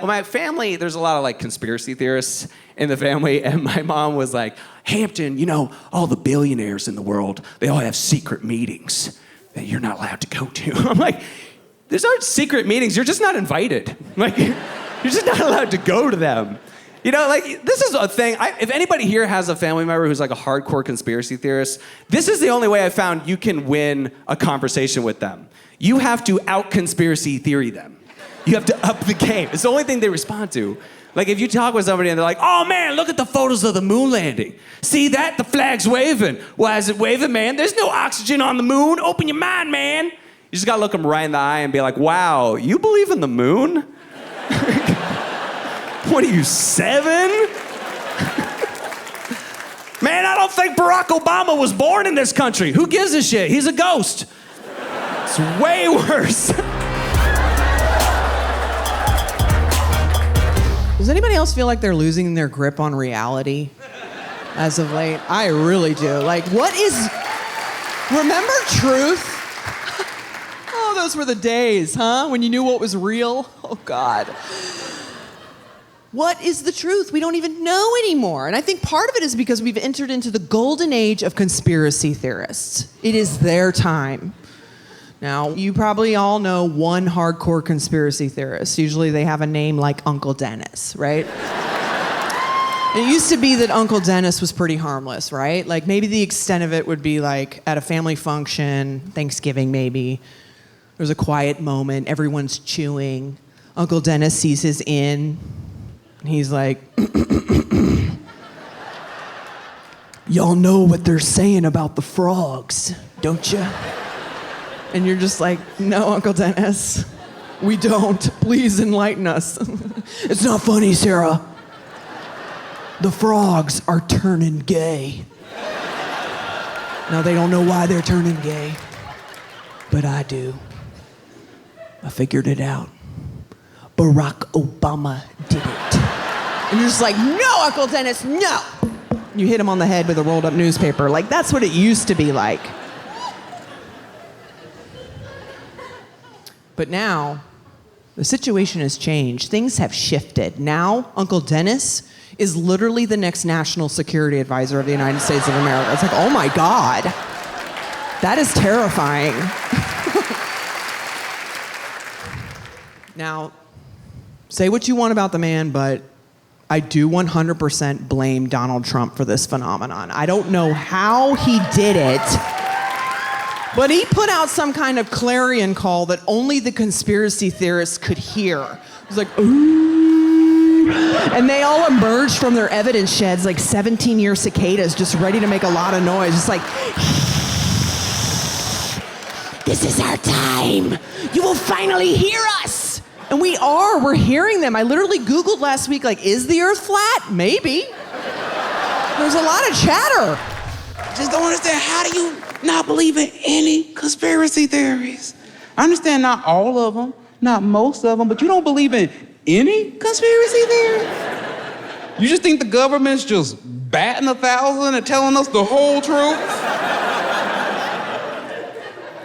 Well, my family, there's a lot of like conspiracy theorists in the family, and my mom was like, Hampton, you know, all the billionaires in the world, they all have secret meetings that you're not allowed to go to. I'm like, there's no secret meetings, you're just not invited. Like, you're just not allowed to go to them. You know, like, this is a thing. If anybody here has a family member who's like a hardcore conspiracy theorist, this is the only way I found you can win a conversation with them. You have to out-conspiracy theory them. You have to up the game. It's the only thing they respond to. Like, if you talk with somebody and they're like, oh man, look at the photos of the moon landing. See that? The flag's waving. Why is it waving, man? There's no oxygen on the moon. Open your mind, man. You just gotta look them right in the eye and be like, wow, you believe in the moon? What are you, 7? Man, I don't think Barack Obama was born in this country. Who gives a shit? He's a ghost. It's way worse. Does anybody else feel like they're losing their grip on reality as of late? I really do. Like, what is... Remember Truth? Oh, those were the days, huh? When you knew what was real? Oh, God. What is the truth? We don't even know anymore. And I think part of it is because we've entered into the golden age of conspiracy theorists. It is their time. Now, you probably all know one hardcore conspiracy theorist. Usually they have a name like Uncle Dennis, right? And it used to be that Uncle Dennis was pretty harmless, right? Like, maybe the extent of it would be like at a family function, Thanksgiving maybe, there's a quiet moment, everyone's chewing. Uncle Dennis sees his in, and he's like, y'all know what they're saying about the frogs, don't you? And you're just like, no, Uncle Dennis, we don't. Please enlighten us. It's not funny, Sarah. The frogs are turning gay. Now, they don't know why they're turning gay, but I do. I figured it out. Barack Obama did it. And you're just like, no, Uncle Dennis, no. You hit him on the head with a rolled up newspaper. Like, that's what it used to be like. But now, the situation has changed. Things have shifted. Now, Uncle Dennis is literally the next national security advisor of the United States of America. It's like, oh my God. That is terrifying. Now, say what you want about the man, but I do 100% blame Donald Trump for this phenomenon. I don't know how he did it. But he put out some kind of clarion call that only the conspiracy theorists could hear. It was like, ooh. And they all emerged from their evidence sheds like 17-year cicadas just ready to make a lot of noise. Just like, this is our time. You will finally hear us. And we're hearing them. I literally Googled last week, like, is the earth flat? Maybe. There's a lot of chatter. Just don't understand, how do you not believe in any conspiracy theories? I understand not all of them, not most of them, but you don't believe in any conspiracy theory? You just think the government's just batting 1,000 and telling us the whole truth?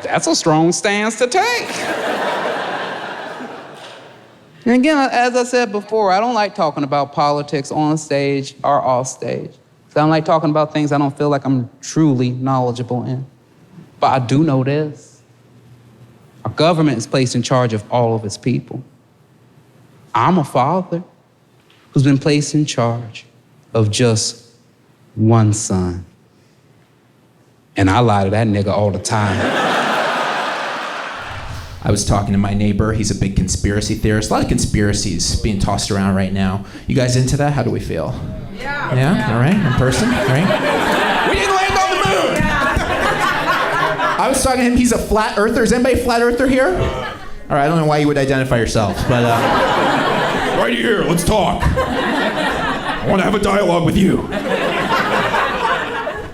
That's a strong stance to take. And again, as I said before, I don't like talking about politics on stage or off stage. I don't like talking about things I don't feel like I'm truly knowledgeable in. But I do know this. Our government is placed in charge of all of its people. I'm a father who's been placed in charge of just one son. And I lie to that nigga all the time. I was talking to my neighbor. He's a big conspiracy theorist. A lot of conspiracies being tossed around right now. You guys into that? How do we feel? Yeah? All right, in person, right? We didn't land on the moon! Yeah. I was talking to him, he's a flat earther. Is anybody a flat earther here? All right, I don't know why you would identify yourselves, but... Right here, let's talk. I want to have a dialogue with you.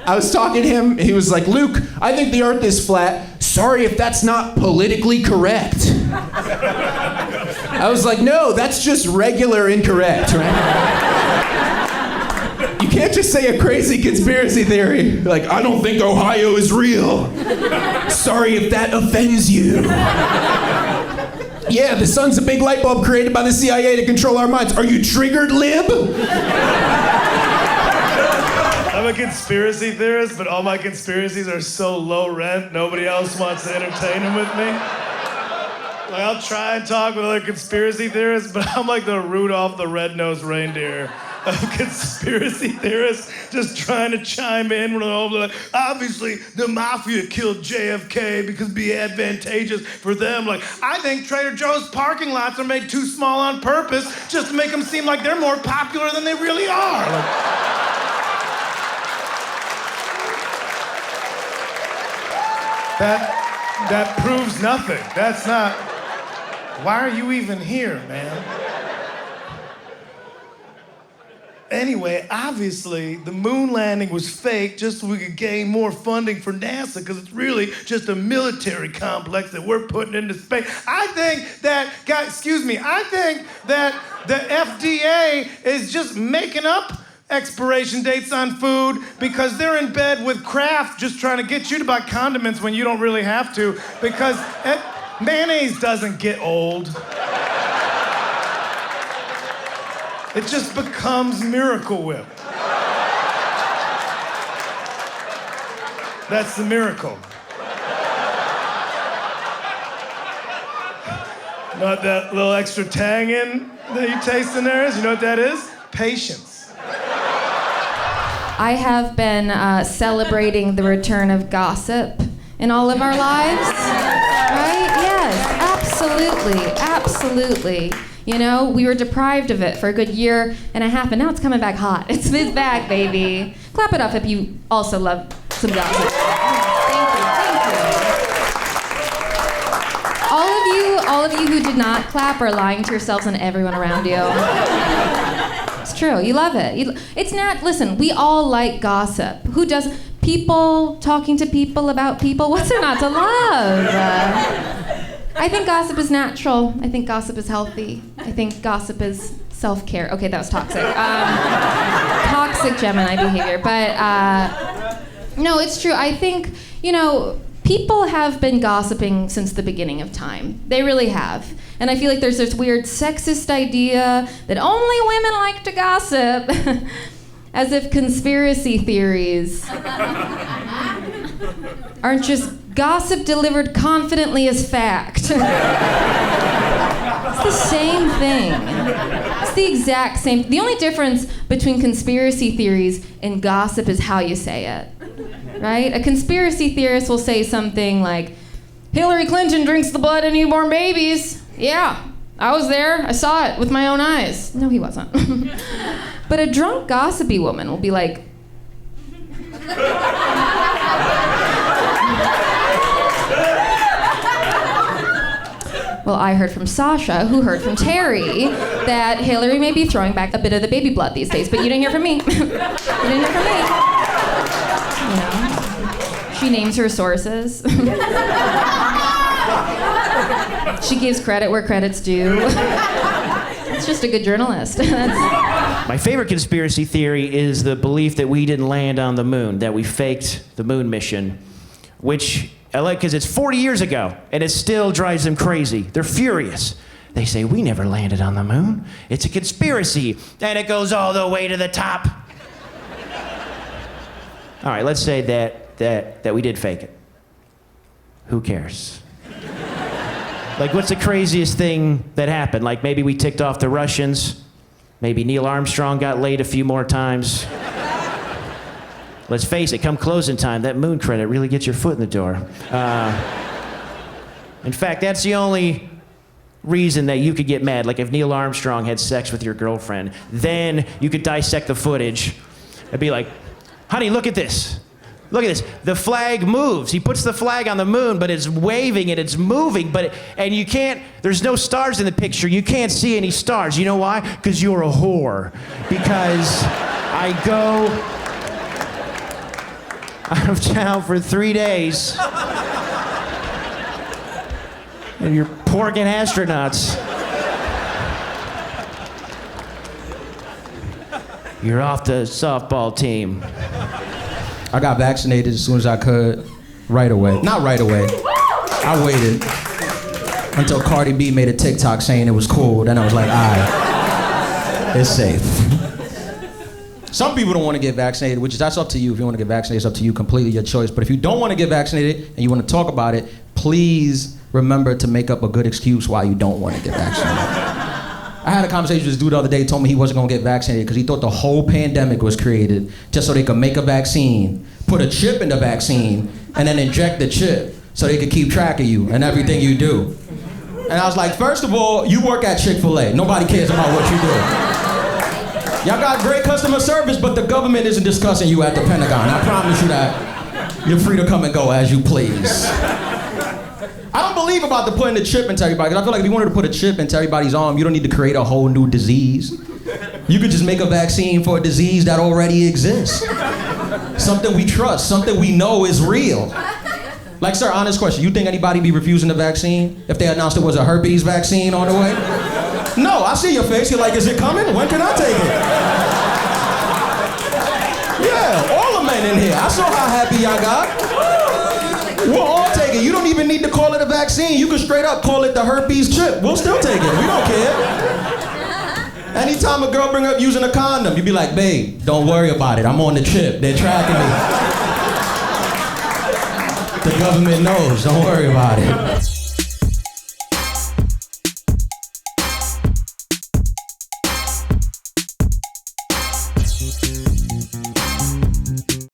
I was talking to him, he was like, Luke, I think the earth is flat. Sorry if that's not politically correct. I was like, no, that's just regular incorrect, right? You can't just say a crazy conspiracy theory. Like, I don't think Ohio is real. Sorry if that offends you. Yeah, the sun's a big light bulb created by the CIA to control our minds. Are you triggered, lib? I'm a conspiracy theorist, but all my conspiracies are so low rent, nobody else wants to entertain them with me. Like, I'll try and talk with other conspiracy theorists, but I'm like the Rudolph the Red-Nosed Reindeer of conspiracy theorists, just trying to chime in when they're all like, obviously the mafia killed JFK because it'd be advantageous for them. Like, I think Trader Joe's parking lots are made too small on purpose just to make them seem like they're more popular than they really are. Like, that proves nothing. That's not... Why are you even here, man? Anyway, obviously, the moon landing was fake just so we could gain more funding for NASA, because it's really just a military complex that we're putting into space. I think that the FDA is just making up expiration dates on food because they're in bed with Kraft just trying to get you to buy condiments when you don't really have to, because mayonnaise doesn't get old. It just becomes Miracle Whip. That's the miracle. You know what that little extra tang in that you taste in there is? You know what that is? Patience. I have been celebrating the return of gossip in all of our lives, right? Yes, absolutely, absolutely. You know, we were deprived of it for a good year and a half, and now it's coming back hot. It's back, baby. Clap it up if you also love some gossip. Thank you. All of you who did not clap are lying to yourselves and everyone around you. It's true. You love it. It's not. Listen, we all like gossip. Who doesn't? People talking to people about people. What's there not to love? I think gossip is natural. I think gossip is healthy. I think gossip is self-care. Okay, that was toxic. Toxic Gemini behavior. But no, it's true. I think, you know, people have been gossiping since the beginning of time. They really have. And I feel like there's this weird sexist idea that only women like to gossip, as if conspiracy theories aren't just gossip delivered confidently as fact. It's the same thing. It's the exact same. The only difference between conspiracy theories and gossip is how you say it, right? A conspiracy theorist will say something like, Hillary Clinton drinks the blood of newborn babies. Yeah, I was there. I saw it with my own eyes. No, he wasn't. But a drunk, gossipy woman will be like, well, I heard from Sasha, who heard from Terry, that Hillary may be throwing back a bit of the baby blood these days, but you didn't hear from me. You didn't hear from me. You know, she names her sources. She gives credit where credit's due. It's just a good journalist. My favorite conspiracy theory is the belief that we didn't land on the moon, that we faked the moon mission, which I like because it's 40 years ago, and it still drives them crazy. They're furious. They say, we never landed on the moon. It's a conspiracy, and it goes all the way to the top. All right, let's say that we did fake it. Who cares? Like, what's the craziest thing that happened? Like, maybe we ticked off the Russians. Maybe Neil Armstrong got laid a few more times. Let's face it, come closing time, that moon credit really gets your foot in the door. In fact, that's the only reason that you could get mad. Like if Neil Armstrong had sex with your girlfriend, then you could dissect the footage and be like, honey, look at this. Look at this. The flag moves. He puts the flag on the moon, but it's waving and it's moving, and you can't, there's no stars in the picture. You can't see any stars. You know why? Because you're a whore. Because I go out of town for 3 days. And you're porking astronauts. You're off the softball team. I got vaccinated as soon as I could, right away. Not right away. I waited. Until Cardi B made a TikTok saying it was cool. Then I was like, all right, it's safe. Some people don't want to get vaccinated, which is that's up to you. If you want to get vaccinated, it's up to you, completely your choice. But if you don't want to get vaccinated and you want to talk about it, please remember to make up a good excuse why you don't want to get vaccinated. I had a conversation with this dude the other day, told me he wasn't gonna get vaccinated because he thought the whole pandemic was created just so they could make a vaccine, put a chip in the vaccine, and then inject the chip so they could keep track of you and everything you do. And I was like, first of all, you work at Chick-fil-A. Nobody cares about what you do. Y'all got great customer service, but the government isn't discussing you at the Pentagon. I promise you that. You're free to come and go as you please. I don't believe about the putting the chip into everybody, because I feel like if you wanted to put a chip into everybody's arm, you don't need to create a whole new disease. You could just make a vaccine for a disease that already exists. Something we trust, something we know is real. Like, sir, honest question, you think anybody be refusing the vaccine if they announced it was a herpes vaccine on the way? No, I see your face, you're like, is it coming? When can I take it? Yeah, all the men in here, I saw how happy y'all got. We'll all take it. You don't even need to call it a vaccine. You can straight up call it the herpes chip. We'll still take it. We don't care. Anytime a girl bring up using a condom, you be like, babe, don't worry about it. I'm on the chip. They're tracking me. The government knows. Don't worry about it.